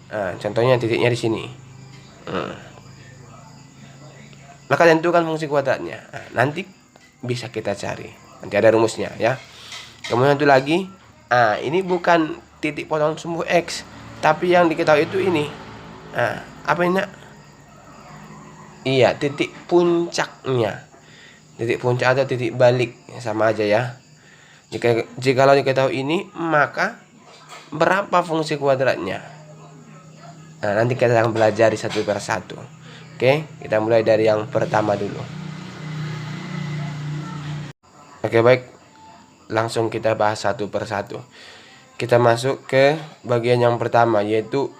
Nah, contohnya titiknya di sini. Maka tentukan fungsi kuadratnya. Nah, nanti bisa kita cari. Nanti ada rumusnya ya. Kemudian satu lagi, ini bukan titik potong sumbu X, tapi yang diketahui itu ini. Apa ini? Iya, titik puncaknya. Titik puncak atau titik balik, sama aja ya. Jikalau diketahui ini, maka berapa fungsi kuadratnya? Nah, nanti kita akan pelajari satu per satu. Oke, kita mulai dari yang pertama dulu. Oke, baik. Langsung kita bahas satu per satu. Kita masuk ke bagian yang pertama, yaitu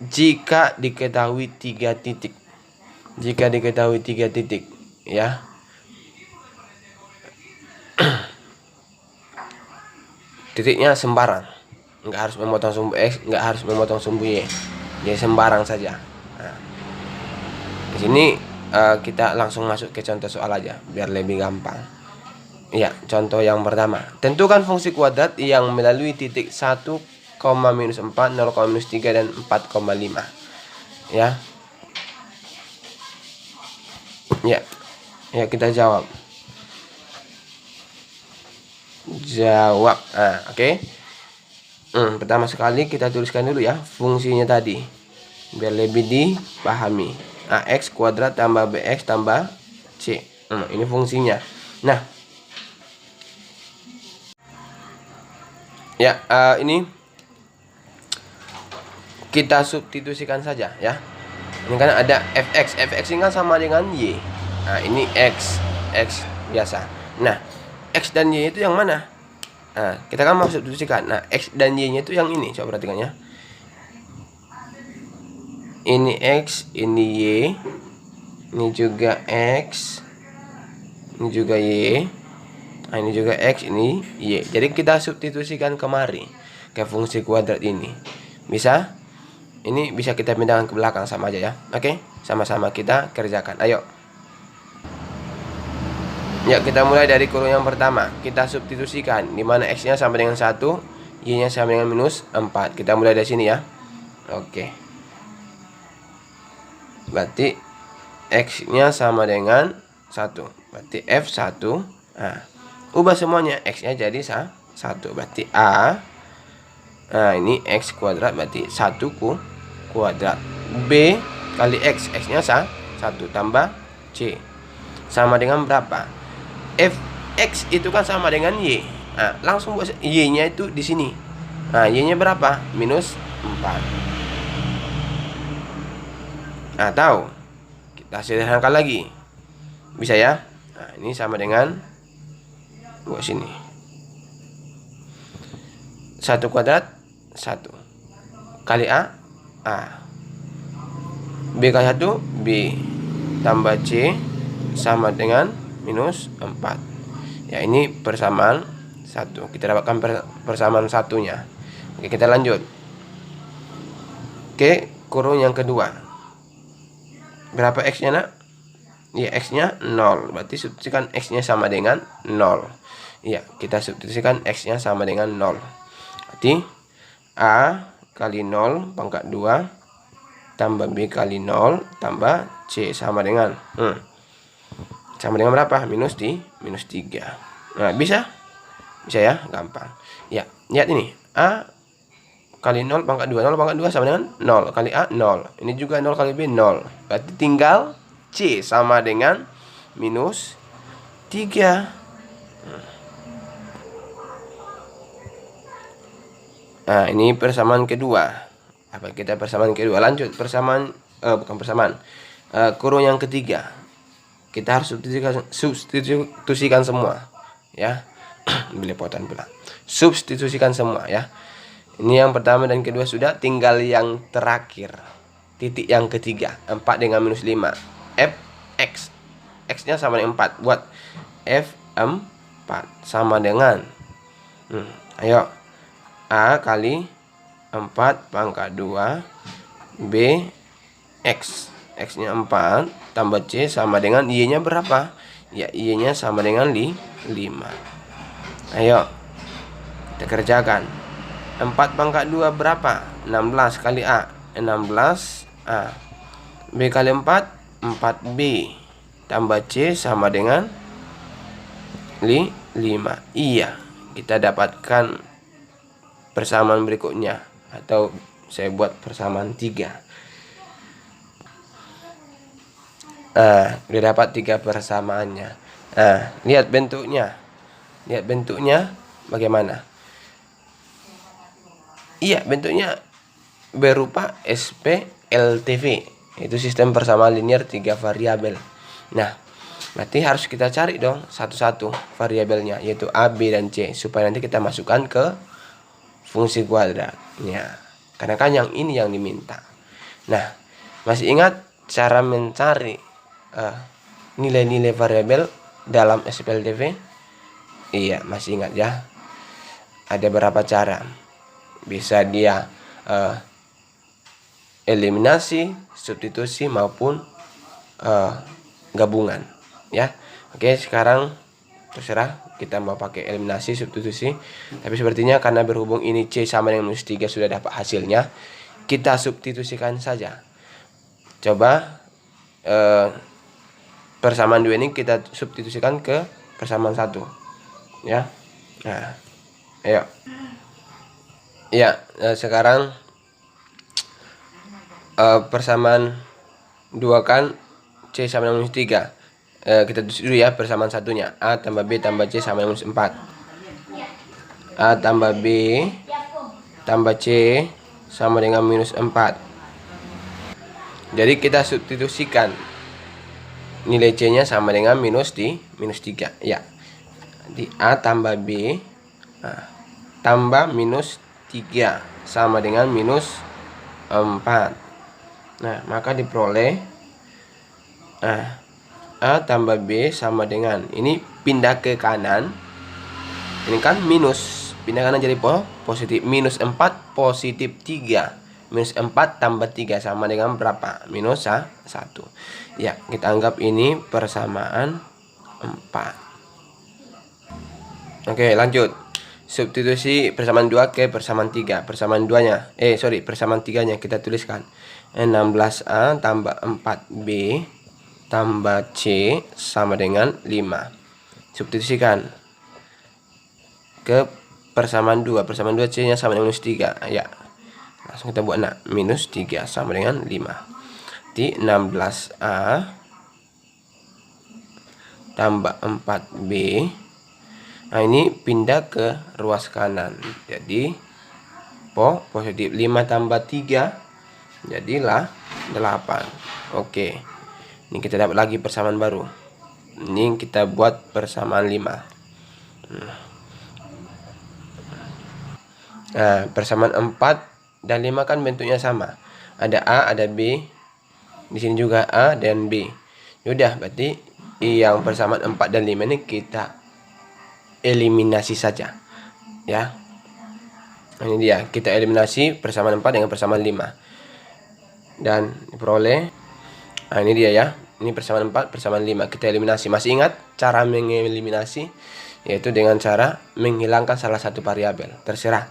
jika diketahui 3 titik. Jika diketahui 3 titik, ya. Titiknya sembarang. Nggak harus memotong sumbu X, nggak harus memotong sumbu Y. Jadi sembarang saja. Nah, di sini kita langsung masuk ke contoh soal aja, biar lebih gampang. Ya, contoh yang pertama. Tentukan fungsi kuadrat yang melalui titik 1, -4, 0, -3, dan 4,5. Ya. Ya, kita jawab. Oke. Pertama sekali kita tuliskan dulu ya fungsinya tadi, biar lebih dipahami. X kuadrat tambah BX tambah C. Ini fungsinya. Nah, ya, ini kita substitusikan saja ya. Ini kan ada fx ini kan sama dengan Y. Nah, ini x biasa. Nah, X dan Y itu yang mana? Nah, kita kan mau substitusikan. Nah, X dan Y nya itu yang ini. Coba perhatikan ya. Ini X, ini Y. Ini juga X. Ini juga Y. Nah, ini juga X, ini Y. Jadi kita substitusikan kemari ke fungsi kuadrat ini. Bisa? Ini bisa kita pindahkan ke belakang sama aja ya. Oke, sama-sama kita kerjakan. Ayo. Ya, kita mulai dari kurung yang pertama. Kita substitusikan, di mana X-nya sama dengan 1, Y-nya sama dengan -4. Kita mulai dari sini ya. Oke. Berarti X-nya sama dengan 1. Berarti F1. Nah, ubah semuanya. X-nya jadi 1. Berarti A. Nah, ini X kuadrat berarti 1 kuadrat. B kali X. X-nya 1 tambah C. Sama dengan berapa? Fx itu kan sama dengan Y. Nah, langsung buat Y-nya itu di sini. Nah, Y-nya berapa? -4. Nah, tahu. Kita sederhanakan lagi. Bisa ya? Nah, ini sama dengan buat sini. 1 kuadrat 1 kali A. B kali 1 B tambah C sama dengan -4. Ya, ini persamaan 1. Kita dapatkan persamaan satunya. Oke, kita lanjut. Oke, kurung yang kedua. Berapa X-nya, nak? Ya, X-nya 0. Berarti substitusikan X-nya sama dengan 0. Ya, kita substitusikan X-nya sama dengan 0. Berarti A kali 0 pangkat 2 tambah B kali 0 tambah C sama dengan sama dengan berapa? -3. Nah, bisa ya, gampang. Ya, lihat ini. A kali 0 pangkat 2. 0 pangkat 2 sama dengan 0 kali A 0. Ini juga 0 kali B 0. Berarti tinggal C sama dengan -3. Nah, ini persamaan kedua. Apa kita persamaan kedua? Lanjut persamaan bukan persamaan. Kurung yang ketiga. Kita harus substitusikan semua ya. Belepotan pula. Substitusikan semua ya. Ini yang pertama dan kedua sudah, tinggal yang terakhir. Titik yang ketiga, 4 dengan -5. Fx. X-nya sama dengan 4. Buat F4 sama dengan ayo. A kali 4 pangkat 2 B X. X-nya 4 tambah C sama dengan Y-nya berapa? Ya, Y-nya sama dengan 5. Ayo kita kerjakan. 4 pangkat 2 berapa? 16 kali A. 16A. B kali 4, 4B. Tambah C sama dengan 5. Iya, kita dapatkan persamaan berikutnya. Atau saya buat persamaan 3. Udah dapat 3 persamaannya. Lihat bentuknya. Lihat bentuknya bagaimana? Iya, bentuknya berupa SPLTV. Itu sistem persamaan linear 3 variabel. Nah, berarti harus kita cari dong satu-satu variabelnya, yaitu A, B, dan C, supaya nanti kita masukkan ke fungsi kuadratnya. Karena kan yang ini yang diminta. Nah, masih ingat cara mencari nilai-nilai variabel dalam SPLTV? Iya, masih ingat ya. Ada beberapa cara. Bisa dia eliminasi, substitusi, maupun gabungan ya. Oke, sekarang terserah kita mau pakai eliminasi, substitusi, tapi sepertinya karena berhubung ini C sama dengan -3 sudah dapat hasilnya, kita substitusikan saja. Coba persamaan 2 ini kita substitusikan ke persamaan 1 ya. Nah, ayo ya, sekarang persamaan 2 kan C sama dengan -3. Kita tulis dulu ya persamaan satunya. A tambah B tambah C sama dengan -4. A tambah B tambah C sama dengan -4. Jadi kita substitusikan nilai C nya sama dengan -3 ya. Di A tambah B tambah -3 sama dengan -4. Nah, maka diperoleh A tambah B sama dengan, ini pindah ke kanan, ini kan minus, pindah kanan jadi positif, -4 positif 3, -4 tambah 3 sama dengan berapa? -1. Ya, kita anggap ini persamaan 4. Oke, lanjut. Substitusi persamaan 2 ke persamaan 3. Persamaan 2-nya, persamaan 3-nya kita tuliskan 16A tambah 4B tambah C sama dengan 5. Substitusikan ke persamaan 2. Persamaan 2 C-nya sama dengan -3. Ya. Langsung kita buat -3 sama dengan 5. Di 16A tambah 4B. Nah, ini pindah ke ruas kanan. Jadi positif 5 tambah 3 jadilah 8. Oke. Ini kita dapat lagi persamaan baru. Ini kita buat persamaan 5. Nah, persamaan 4 dan 5 kan bentuknya sama. Ada A, ada B. Di sini juga A dan B. Yaudah, berarti yang persamaan 4 dan 5 ini kita eliminasi saja. Ya. Ini dia, kita eliminasi persamaan 4 dengan persamaan 5. Dan diperoleh, nah ini dia ya, ini persamaan 4, persamaan 5, kita eliminasi. Masih ingat cara mengeliminasi? Yaitu dengan cara menghilangkan salah satu variabel. Terserah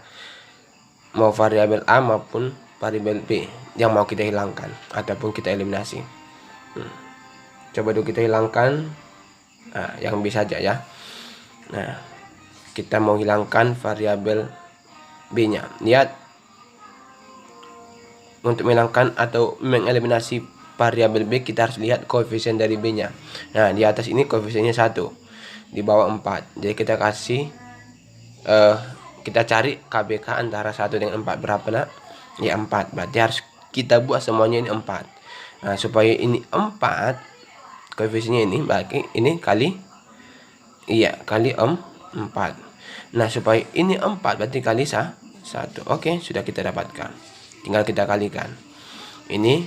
mau variabel A maupun variabel B yang mau kita hilangkan ataupun kita eliminasi. Coba dulu kita hilangkan yang B saja ya. Nah, kita mau hilangkan variabel B-nya. Lihat, untuk menghilangkan atau mengeliminasi variabel B, kita harus lihat koefisien dari B-nya. Nah, di atas ini koefisiennya 1, di bawah 4. Jadi kita kasih kita cari KBK antara 1 dengan 4 berapa nak? Ya 4. Berarti harus kita buat semuanya ini 4. Nah, supaya ini 4 koefisiennya ini, berarti ini kali 4. Nah, supaya ini 4 berarti kali 1. Oke, sudah kita dapatkan. Tinggal kita kalikan. Ini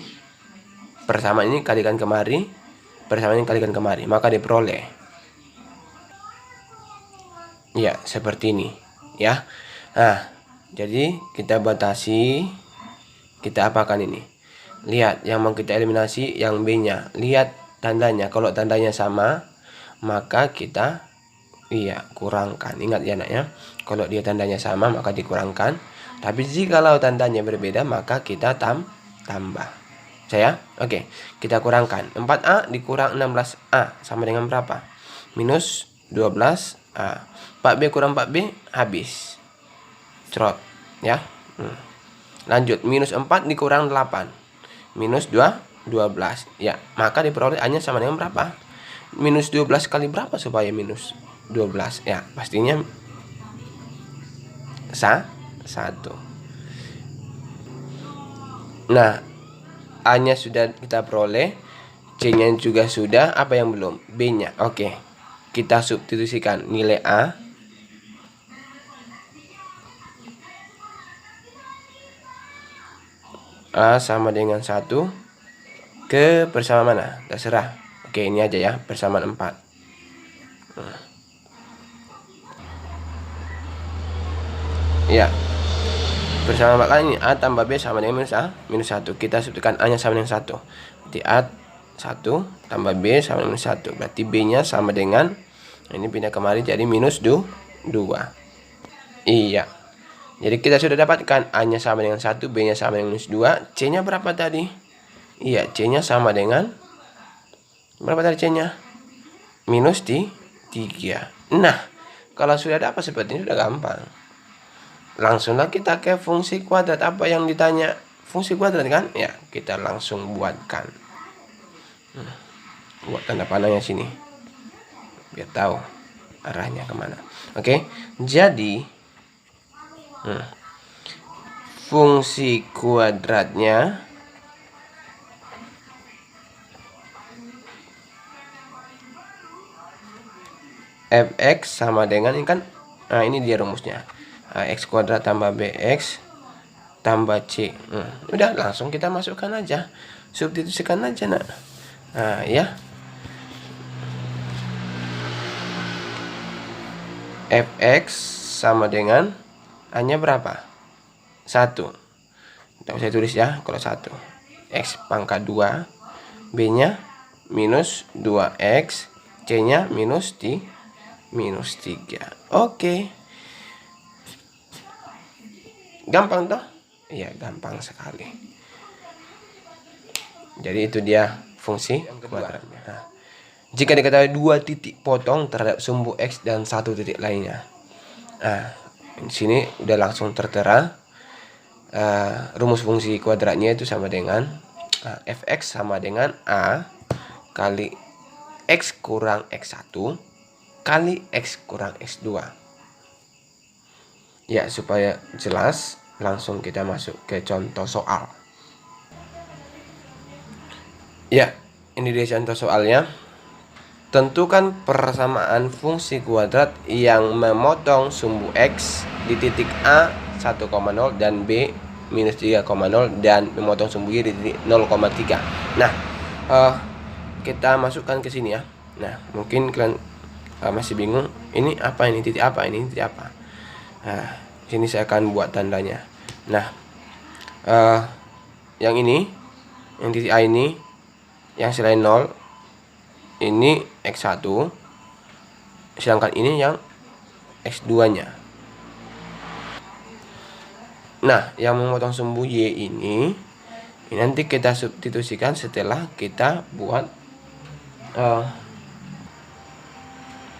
persamaan ini kalikan kemari, persamaan ini kalikan kemari, maka diperoleh ya seperti ini ya. Nah, jadi kita batasi, kita apakan ini? Lihat, yang mau kita eliminasi yang B-nya. Lihat tandanya. Kalau tandanya sama, maka kita kurangkan. Ingat ya nak ya. Kalau dia tandanya sama maka dikurangkan. Tapi jikalau tandanya berbeda maka kita tambah. Saya, oke, kita kurangkan. 4A dikurang 16A sama dengan berapa? Minus 12A. 4B kurang 4B, habis. Cerot, ya. Lanjut, minus 4 dikurang 8. Minus 12. Ya, maka diperoleh A-nya sama dengan berapa? Minus 12 kali berapa supaya minus 12? Ya, pastinya 1. Nah, A-nya sudah kita peroleh, C-nya juga sudah, apa yang belum? B-nya. Oke. Kita substitusikan nilai A sama dengan 1 ke persamaan mana? Terserah. Oke, ini aja ya, persamaan 4. Ya. Persamaan 4 kali ini A tambah B sama dengan minus 1. Kita substitusikan A-nya sama dengan 1. Berarti A 1 tambah B sama dengan 1. Berarti B-nya sama dengan, ini pindah kemari jadi minus 2. Iya. Jadi kita sudah dapatkan A-nya sama dengan 1, B-nya sama dengan minus 2. C-nya berapa tadi? Iya, C-nya sama dengan, berapa tadi C-nya? Minus 3. Nah, kalau sudah dapat seperti ini sudah gampang. Langsunglah kita ke fungsi kuadrat. Apa yang ditanya? Fungsi kuadrat kan? Ya, kita langsung buatkan. Buat tanda panahnya sini, biar tahu arahnya kemana. Oke, jadi fungsi kuadratnya fx sama dengan, ini kan, nah ini dia rumusnya. X kuadrat tambah bx tambah c. Udah, langsung kita masukkan aja, substitusikan aja, nak. Nah, ya, fx sama dengan A-nya berapa? 1. Tidak usah tulis ya kalau 1. X pangkat 2, B-nya minus 2x, C-nya minus 3. Oke. Gampang toh? Iya, gampang sekali. Jadi itu dia fungsi kuadratnya. Nah, jika diketahui 2 titik potong terhadap sumbu X dan 1 titik lainnya. Nah, di sini udah langsung tertera. Rumus fungsi kuadratnya itu sama dengan fx sama dengan A kali X kurang X1 kali X kurang X2. Ya, supaya jelas, langsung kita masuk ke contoh soal. Ya, ini dia contoh soalnya. Tentukan persamaan fungsi kuadrat yang memotong sumbu X di titik A 1,0 dan B minus 3,0 dan memotong sumbu Y di titik 0,3. Nah, kita masukkan ke sini ya. Nah, mungkin kalian masih bingung, ini apa, ini titik apa, ini titik apa. Nah, sini saya akan buat tandanya. Nah, yang ini, yang titik A ini, yang selain 0, ini X1, sedangkan ini yang X2-nya. Nah, yang memotong sumbu Y ini nanti kita substitusikan setelah kita buat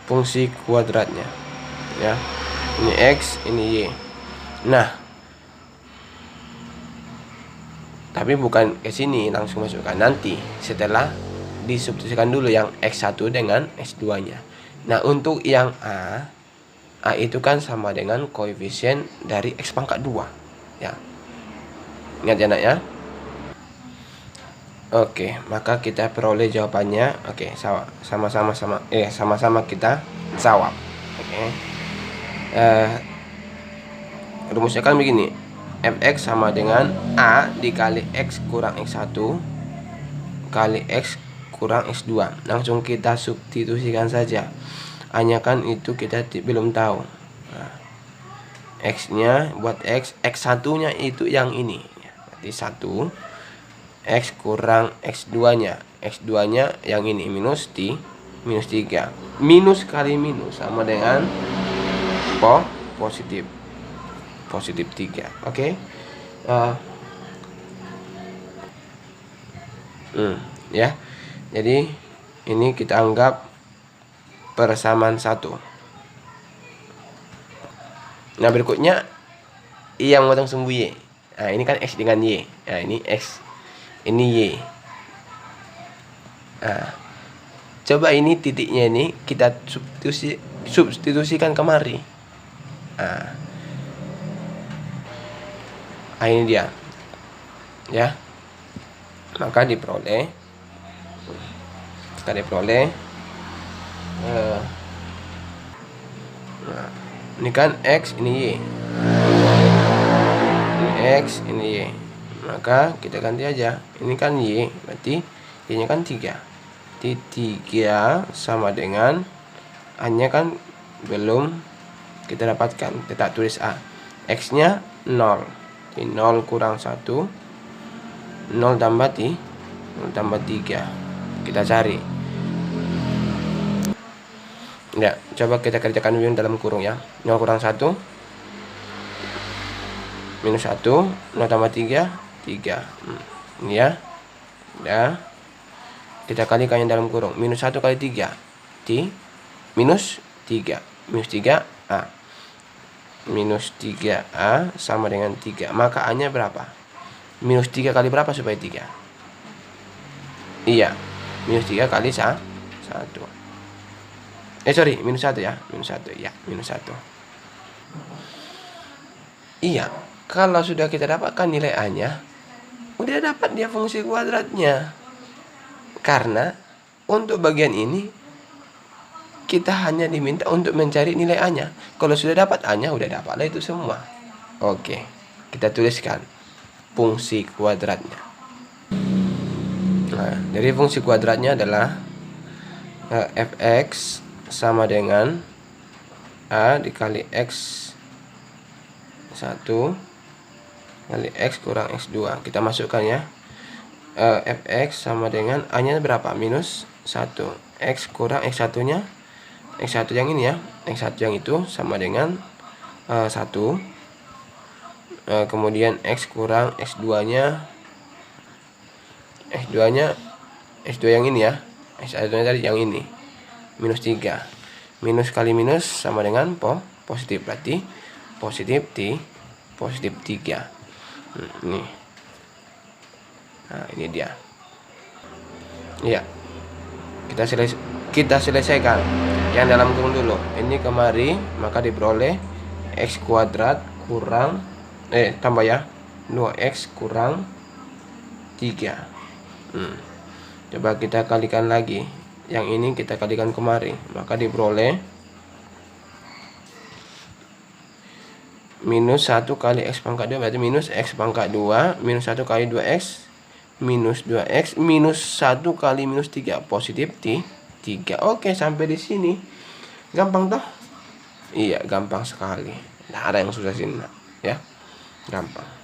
fungsi kuadratnya. Ya. Ini X, ini Y. Nah, tapi bukan ke sini langsung masukkan, nanti setelah disubstitusikan dulu yang X1 dengan X2-nya. Nah, untuk yang A itu kan sama dengan koefisien dari X pangkat 2. Ya. Ingat ya, nak ya. Oke, maka kita peroleh jawabannya. Oke, sama-sama kita jawab. Oke. Rumusnya kan begini. Fx sama dengan A dikali X kurang X1 kali X kurang X2. Langsung kita substitusikan saja. A-nya kan itu kita belum tahu. Nah, X-nya buat X1-nya itu yang ini. Berarti 1 X kurang X2-nya. X2-nya yang ini minus 3. Minus kali minus sama dengan positif 3. Oke. Ya. Jadi ini kita anggap persamaan 1. Nah, berikutnya Y yang memotong sumbu Y. Nah, ini kan X dengan Y. Nah, ini X, ini Y. Nah, coba ini titiknya ini kita substitusikan kemari. Nah, ini dia. Ya. Maka diperoleh nah, ini kan X, ini Y. Ini X, ini Y. Maka kita ganti aja. Ini kan Y, berarti Y-nya kan 3. 3 sama dengan A-nya kan belum kita dapatkan. Kita tulis A. X-nya 0. 0 kurang 1. 0 tambah 3. Kita cari. Ya, coba kita kerjakan dulu dalam kurung ya. 0 kurang 1 minus 1, 0 tambah 3, 3. Ini ya. Ya. Kita kalikan yang dalam kurung. Minus 1 kali 3. Minus 3. Minus 3A. Minus 3A sama dengan 3. Maka A-nya berapa? Minus 3 kali berapa supaya 3? Iya. Minus 3 kali 1. Minus 1 ya. Minus 1. Ya, minus 1. Iya. Kalau sudah kita dapatkan nilai A-nya, udah dapat dia fungsi kuadratnya. Karena untuk bagian ini kita hanya diminta untuk mencari nilai A-nya. Kalau sudah dapat A-nya, udah dapatlah itu semua. Oke. Kita tuliskan fungsi kuadratnya. Nah, jadi fungsi kuadratnya adalah fx sama dengan A dikali X 1 kali X kurang X2. Kita masukkan ya. Fx sama dengan A-nya berapa? Minus 1. X kurang X1 nya, X1 yang ini ya, X1 yang itu sama dengan 1. Kemudian X kurang X2 nya, X2 yang ini ya, X1 nya tadi yang ini, minus 3. Minus kali minus sama dengan positif, berarti positif 3. Ini. Nah, ini dia. Iya. Kita selesaikan yang dalam kurung dulu. Ini kemari, maka diperoleh X kuadrat kurang tambah ya, 2X kurang 3. Coba kita kalikan lagi. Yang ini kita kalikan kemari, maka diperoleh minus 1 kali X pangkat 2, berarti minus X pangkat 2, minus 1 kali 2X, minus 2X, minus 1 kali minus 3, positif 3. Oke, sampai di sini. Gampang toh? Iya, gampang sekali. Nggak ada yang susah sini, ya. Gampang.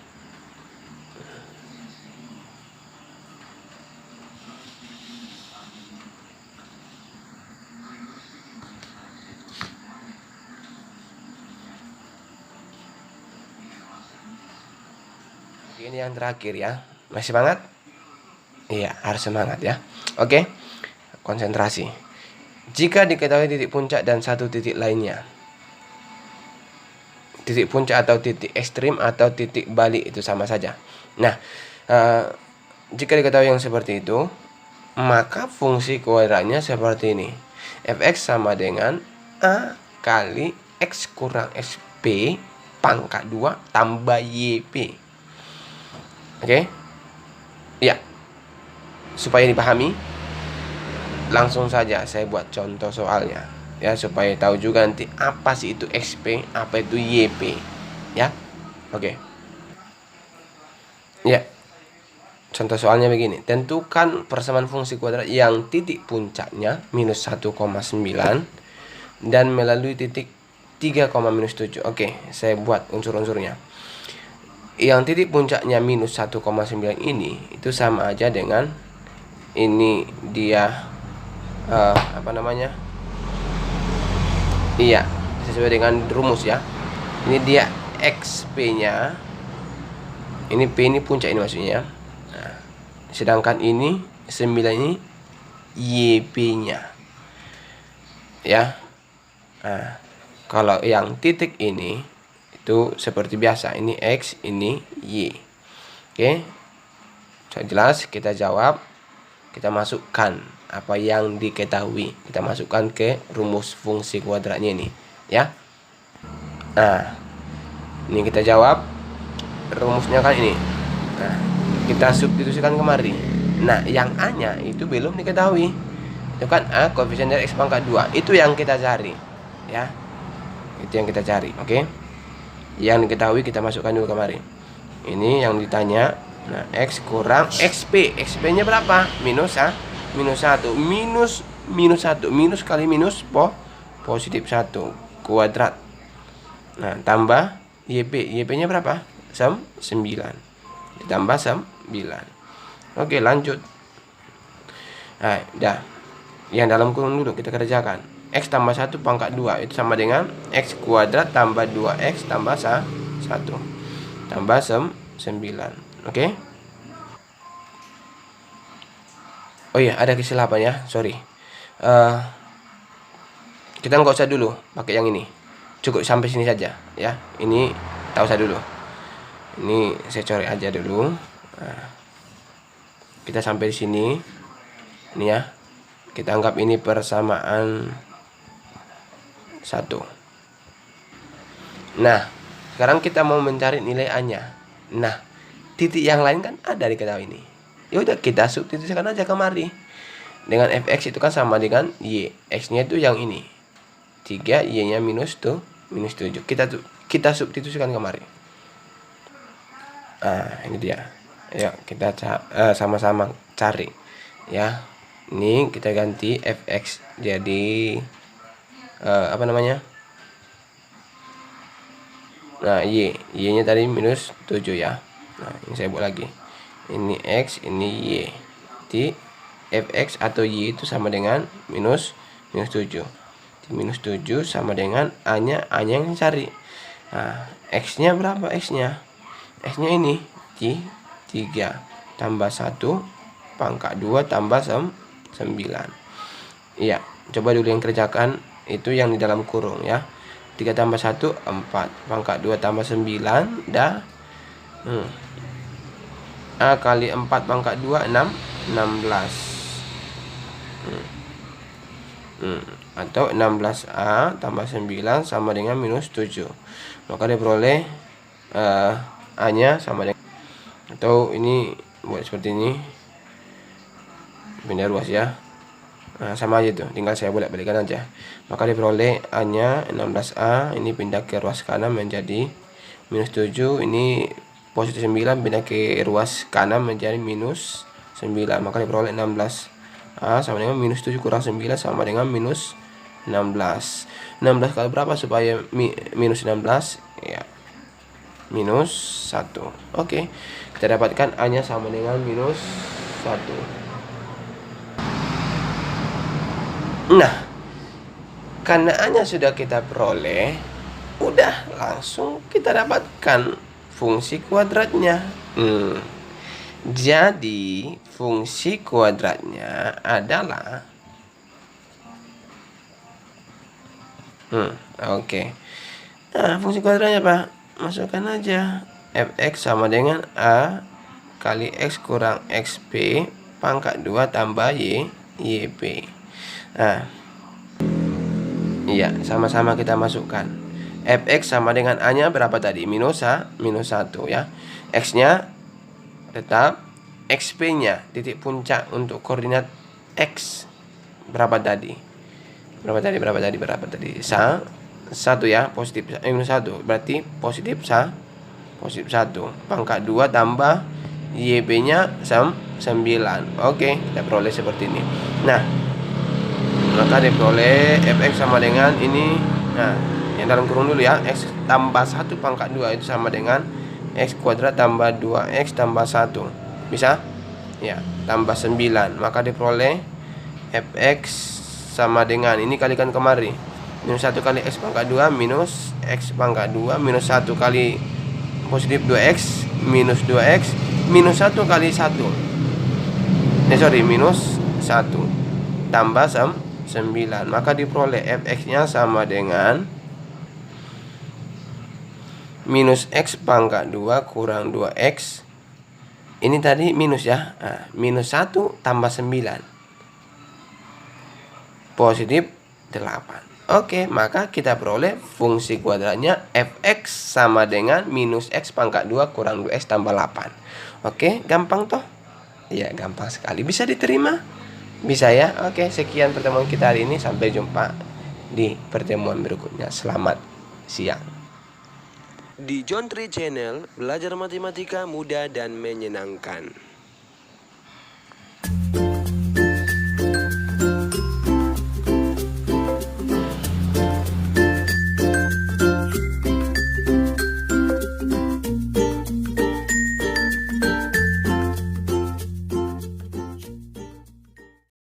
Ini yang terakhir ya. Masih semangat? Iya, harus semangat ya. Oke. Konsentrasi. Jika diketahui titik puncak dan satu titik lainnya, titik puncak atau titik ekstrim atau titik balik itu sama saja. Nah, jika diketahui yang seperti itu, maka fungsi kuadratnya seperti ini. Fx sama dengan A kali X kurang XP pangkat 2 tambah YP. Oke? Ya. Supaya dipahami, langsung saja saya buat contoh soalnya. Ya, supaya tahu juga nanti apa sih itu XP, apa itu YP. Ya. Oke. Ya. Contoh soalnya begini. Tentukan persamaan fungsi kuadrat yang titik puncaknya minus 1,9 dan melalui titik 3,-7. Oke, saya buat unsur-unsurnya. Yang titik puncaknya minus 1,9 ini itu sama aja dengan ini dia apa namanya? Iya, sesuai dengan rumus ya. Ini dia XP-nya. Ini P ini puncak ini maksudnya. Nah, sedangkan ini 9 ini YP-nya. Ya. Nah, kalau yang titik ini itu seperti biasa, ini X, ini Y. Oke. Sudah jelas, kita jawab, kita masukkan apa yang diketahui, kita masukkan ke rumus fungsi kuadratnya ini, ya. Nah, ini kita jawab, rumusnya kan ini. Nah, kita substitusikan kemari. Nah, yang A-nya itu belum diketahui. Itu kan A koefisien dari X pangkat 2. Itu yang kita cari, ya. Itu yang kita cari, oke. Yang diketahui kita masukkan dulu kemari. Ini yang ditanya. Nah, X kurang XP. XP-nya berapa? Minus 1. Minus 1. Minus kali minus positif 1 kuadrat. Nah, tambah YP. YP-nya berapa? 9. Ditambah 9. Oke, lanjut. Nah, dah. Yang dalam kurung dulu kita kerjakan. X tambah 1 pangkat 2 itu sama dengan X kuadrat tambah 2X tambah 1 tambah 9. Oke. Oh iya, ada kesilapan ya, sorry. Kita nggak usah dulu pakai yang ini. Cukup sampai sini saja ya. Ini tak usah dulu. Ini saya coret aja dulu. Nah, kita sampai di sini. Ini ya. Kita anggap ini persamaan 1. Nah, sekarang kita mau mencari nilai A-nya. Nah, titik yang lain kan ada di kita ini. Ya udah, kita substitusikan aja kemari. Dengan fx itu kan sama dengan y. X-nya itu yang ini. 3, y-nya minus 7. Kita substitusikan kemari. Nah, ini dia. Ayo kita sama-sama cari. Ya. Ini kita ganti fx jadi apa namanya? Nah, y-nya tadi minus 7 ya. Nah, ini saya buat lagi. Ini x, ini y. Jadi fx atau y itu sama dengan minus 7. Jadi minus 7 sama dengan a-nya yang dicari. Nah, x-nya berapa x-nya? X-nya ini 3 tambah 1 pangkat 2 tambah 9. Iya, coba dulu yang kerjakan itu yang di dalam kurung ya. 3 tambah 1 4 pangkat 2 tambah 9 dah. A kali 4 pangkat 2 16. Atau 16A tambah 9 sama dengan minus 7. Maka diperoleh A-nya sama dengan, atau ini buat seperti ini, pindah ruas ya. Nah, sama aja tuh, tinggal saya bolak-balikan aja. Maka diperoleh A-nya 16A, ini pindah ke ruas kanan menjadi minus 7, ini positif 9 pindah ke ruas kanan menjadi minus 9. Maka diperoleh 16A sama dengan minus 7 kurang 9 sama dengan minus 16. 16 kali berapa supaya minus 16? Ya, minus 1. Oke, kita dapatkan A-nya sama dengan minus 1. Nah, karena A-nya sudah kita peroleh, udah langsung kita dapatkan fungsi kuadratnya. Jadi fungsi kuadratnya adalah oke. Nah, fungsi kuadratnya apa? Masukkan aja fx sama dengan a kali x kurang xp pangkat 2 tambah yp. Nah, iya, sama-sama kita masukkan. Fx sama dengan A-nya berapa tadi? Minus 1 ya. X-nya tetap, XP-nya titik puncak untuk koordinat X berapa tadi? Berapa tadi? 1 ya, positif minus 1. Berarti positif 1 pangkat 2 tambah YP-nya 9. Oke, kita peroleh seperti ini. Nah, maka diperoleh fx sama dengan ini. Nah, yang dalam kurung dulu ya, x tambah 1 pangkat 2 itu sama dengan x kuadrat tambah 2x tambah 1. Bisa? Ya, tambah 9. Maka diperoleh fx sama dengan ini kalikan kemari. Minus 1 kali x pangkat 2 minus x pangkat 2 minus 1 kali positif 2x minus 2x minus 1 kali 1. minus 1 tambah 9. Maka diperoleh fx-nya sama dengan minus x pangkat 2 kurang 2x. Ini tadi minus ya. Nah, minus 1 tambah 9. Positif 8. Oke, maka kita peroleh fungsi kuadratnya fx sama dengan minus x pangkat 2 kurang 2x tambah 8. Oke, gampang toh? Ya, gampang sekali. Bisa diterima? Bisa ya? Oke, sekian pertemuan kita hari ini. Sampai jumpa di pertemuan berikutnya. Selamat siang. Di John Tree Channel, belajar matematika mudah dan menyenangkan.